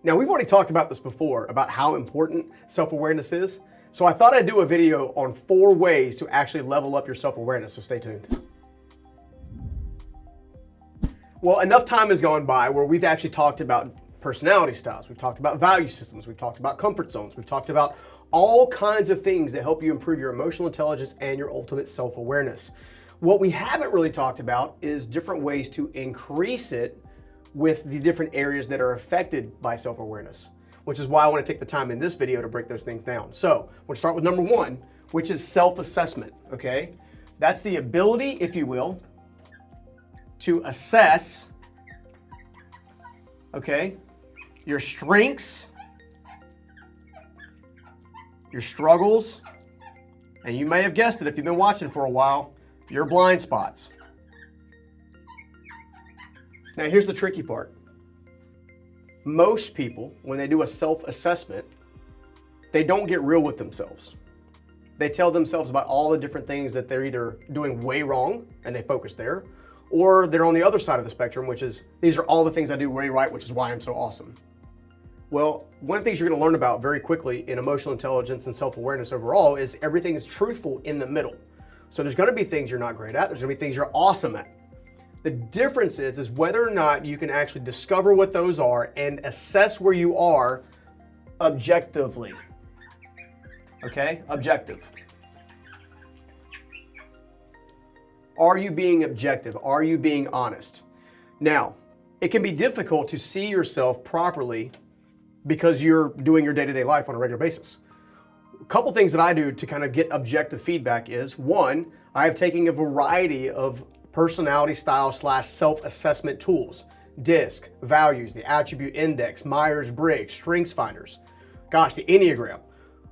Now, we've already talked about this before, about how important self-awareness is. So I thought I'd do a video on 4 ways to actually level up your self-awareness, so stay tuned. Well, enough time has gone by where we've actually talked about personality styles. We've talked about value systems. We've talked about comfort zones. We've talked about all kinds of things that help you improve your emotional intelligence and your ultimate self-awareness. What we haven't really talked about is different ways to increase it with the different areas that are affected by self-awareness, which is why I want to take the time in this video to break those things down. So we'll start with number 1, which is self-assessment, okay? That's the ability, if you will, to assess, okay, your strengths, your struggles, and you may have guessed it if you've been watching for a while, your blind spots. Now here's the tricky part. Most people, when they do a self-assessment, they don't get real with themselves. They tell themselves about all the different things that they're either doing way wrong and they focus there, or they're on the other side of the spectrum, which is, these are all the things I do way right, which is why I'm so awesome. Well, one of the things you're going to learn about very quickly in emotional intelligence and self-awareness overall is everything is truthful in the middle. So there's going to be things you're not great at, there's going to be things you're awesome at. The difference is whether or not you can actually discover what those are and assess where you are objectively. Okay? Objective. Are you being objective? Are you being honest? Now, it can be difficult to see yourself properly because you're doing your day-to-day life on a regular basis. A couple things that I do to kind of get objective feedback is, 1, I have taken a variety of personality style / self-assessment tools. DISC, values, the attribute index, Myers-Briggs, strengths finders. Gosh, the Enneagram.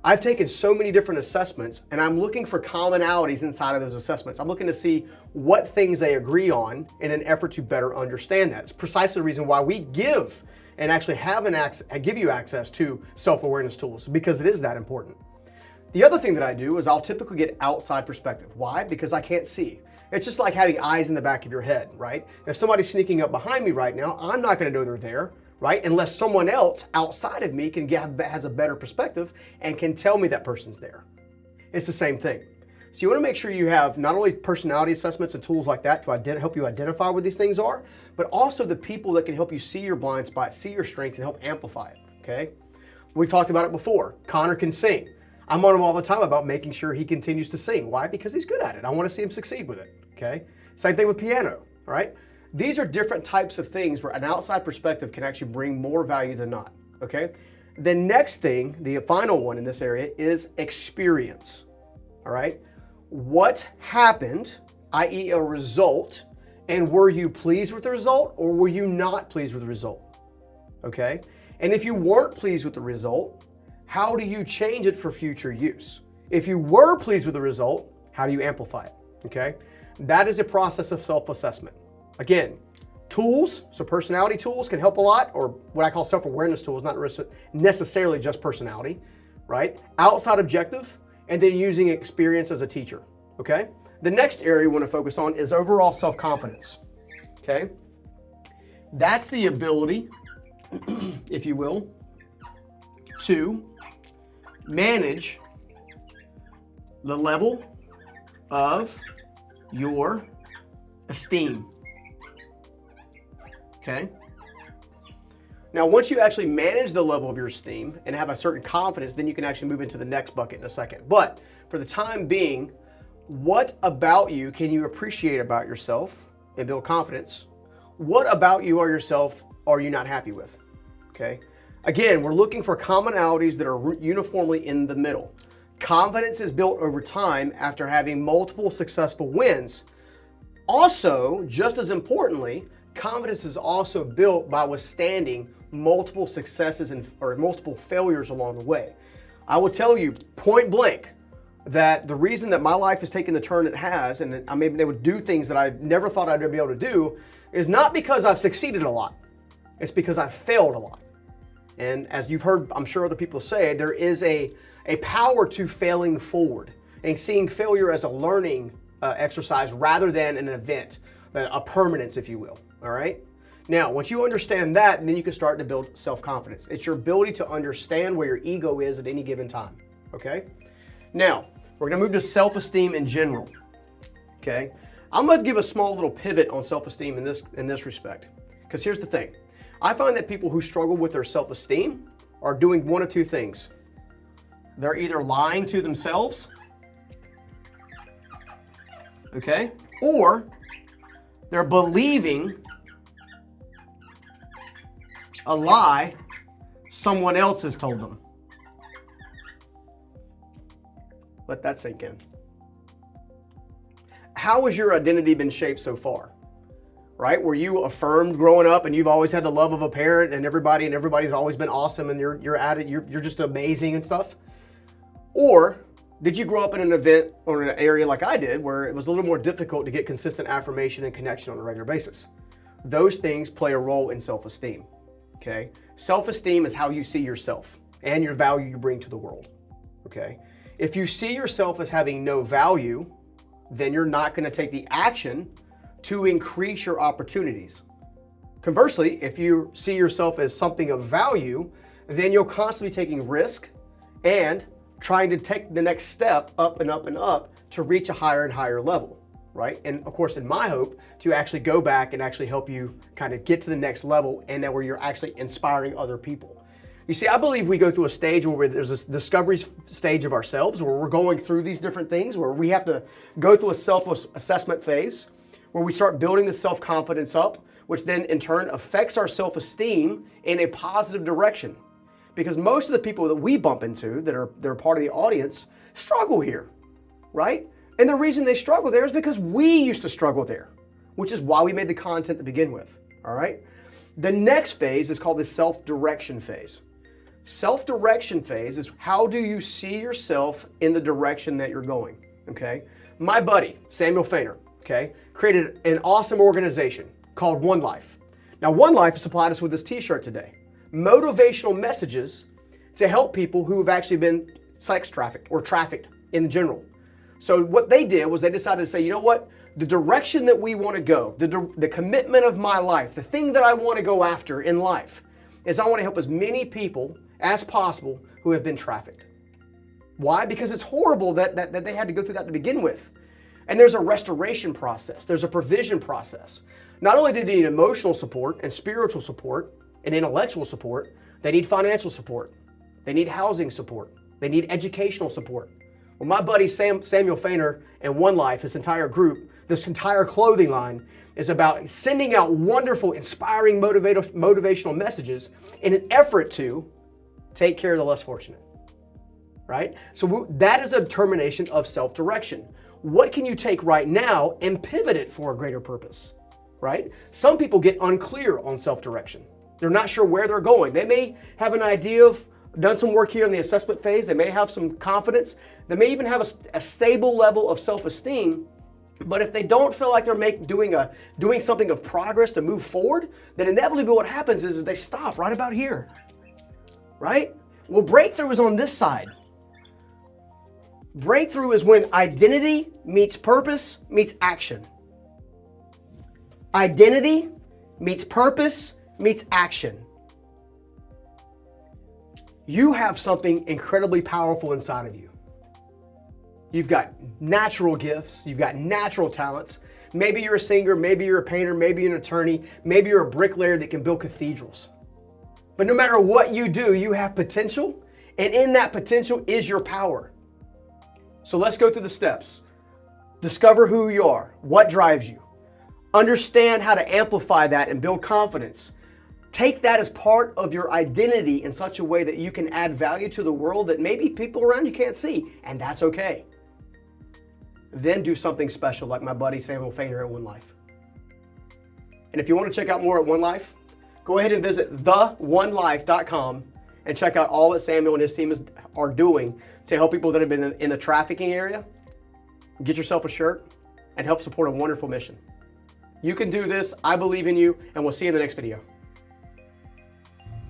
I've taken so many different assessments and I'm looking for commonalities inside of those assessments. I'm looking to see what things they agree on in an effort to better understand that. It's precisely the reason why we give and actually give you access to self-awareness tools, because it is that important. The other thing that I do is I'll typically get outside perspective. Why? Because I can't see. It's just like having eyes in the back of your head, right? If somebody's sneaking up behind me right now, I'm not going to know they're there, right? Unless someone else outside of me has a better perspective and can tell me that person's there. It's the same thing. So you want to make sure you have not only personality assessments and tools like that to help you identify what these things are, but also the people that can help you see your blind spots, see your strengths, and help amplify it, okay? We've talked about it before. Connor can sing. I'm on him all the time about making sure he continues to sing. Why? Because he's good at it. I want to see him succeed with it, okay? Same thing with piano, all right? These are different types of things where an outside perspective can actually bring more value than not, okay? The next thing, the final one in this area, is experience, all right? What happened, i.e. a result, and were you pleased with the result or were you not pleased with the result, okay? And if you weren't pleased with the result, how do you change it for future use? If you were pleased with the result, how do you amplify it, okay? That is a process of self-assessment. Again, tools, so personality tools can help a lot, or what I call self-awareness tools, not necessarily just personality, right? Outside objective, and then using experience as a teacher, okay? The next area we want to focus on is overall self-confidence, okay? That's the ability, if you will, to manage the level of your esteem, okay? Now, once you actually manage the level of your esteem and have a certain confidence, then you can actually move into the next bucket in a second. But for the time being, what about you can you appreciate about yourself and build confidence? What about you or yourself are you not happy with, okay? Again, we're looking for commonalities that are uniformly in the middle. Confidence is built over time after having multiple successful wins. Also, just as importantly, confidence is also built by withstanding multiple successes or multiple failures along the way. I will tell you point blank that the reason that my life has taken the turn it has, and I'm able to do things that I never thought I'd be able to do, is not because I've succeeded a lot. It's because I've failed a lot. And as you've heard, I'm sure other people say, there is a power to failing forward and seeing failure as a learning exercise rather than an event, a permanence, if you will, all right? Now, once you understand that, then you can start to build self-confidence. It's your ability to understand where your ego is at any given time, okay? Now, we're gonna move to self-esteem in general, okay? I'm gonna give a small little pivot on self-esteem in this respect, because here's the thing. I find that people who struggle with their self-esteem are doing one of two things. They're either lying to themselves, okay? Or they're believing a lie someone else has told them. Let that sink in. How has your identity been shaped so far? Right? Were you affirmed growing up and you've always had the love of a parent and everybody's always been awesome and you're at it, you're just amazing and stuff? Or did you grow up in an event or in an area like I did where it was a little more difficult to get consistent affirmation and connection on a regular basis? Those things play a role in self-esteem. Okay? Self-esteem is how you see yourself and your value you bring to the world. Okay? If you see yourself as having no value, then you're not going to take the action to increase your opportunities. Conversely, if you see yourself as something of value, then you'll constantly be taking risk and trying to take the next step up and up and up to reach a higher and higher level. Right? And of course, in my hope, to actually go back and actually help you kind of get to the next level and then where you're actually inspiring other people. You see, I believe we go through a stage where there's this discovery stage of ourselves where we're going through these different things, where we have to go through a self-assessment phase, where we start building the self-confidence up, which then in turn affects our self-esteem in a positive direction. Because most of the people that we bump into that are part of the audience struggle here, right? And the reason they struggle there is because we used to struggle there, which is why we made the content to begin with, all right? The next phase is called the self-direction phase. Self-direction phase is how do you see yourself in the direction that you're going, okay? My buddy, Samuel Fainer, okay, created an awesome organization called One Life. Now, One Life has supplied us with this t-shirt today. Motivational messages to help people who have actually been sex trafficked or trafficked in general. So what they did was they decided to say, you know what? The direction that we want to go, the commitment of my life, the thing that I want to go after in life is I want to help as many people as possible who have been trafficked. Why? Because it's horrible that they had to go through that to begin with. And there's a restoration process. There's a provision process. Not only do they need emotional support and spiritual support and intellectual support, they need financial support. They need housing support. They need educational support. Well, my buddy Samuel Fainer and One Life, this entire group, this entire clothing line is about sending out wonderful, inspiring, motivational messages in an effort to take care of the less fortunate, right? So that is a determination of self-direction. What can you take right now and pivot it for a greater purpose, right? Some people get unclear on self-direction. They're not sure where they're going. They may have an idea of done some work here in the assessment phase. They may have some confidence. They may even have a stable level of self-esteem. But if they don't feel like they're doing something of progress to move forward, then inevitably what happens is they stop right about here, right? Well, breakthrough is on this side. Breakthrough is when identity meets purpose meets action. Identity meets purpose meets action. You have something incredibly powerful inside of you. You've got natural gifts. You've got natural talents. Maybe you're a singer. Maybe you're a painter. Maybe you're an attorney. Maybe you're a bricklayer that can build cathedrals. But no matter what you do, you have potential. And in that potential is your power. So let's go through the steps. Discover who you are. What drives you? Understand how to amplify that and build confidence. Take that as part of your identity in such a way that you can add value to the world that maybe people around you can't see, and that's okay. Then do something special like my buddy Samuel Fainer at One Life. And if you want to check out more at One Life, go ahead and visit theonelife.com and check out all that Samuel and his team are doing to help people that have been in the trafficking area. Get yourself a shirt and help support a wonderful mission. You can do this. I believe in you, and we'll see you in the next video.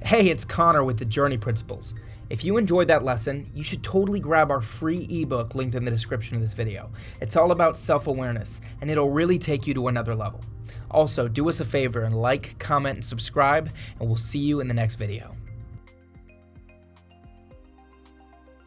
Hey, it's Connor with the Journey Principles. If you enjoyed that lesson, you should totally grab our free ebook linked in the description of this video. It's all about self-awareness, and it'll really take you to another level. Also, do us a favor and like, comment, and subscribe, and we'll see you in the next video.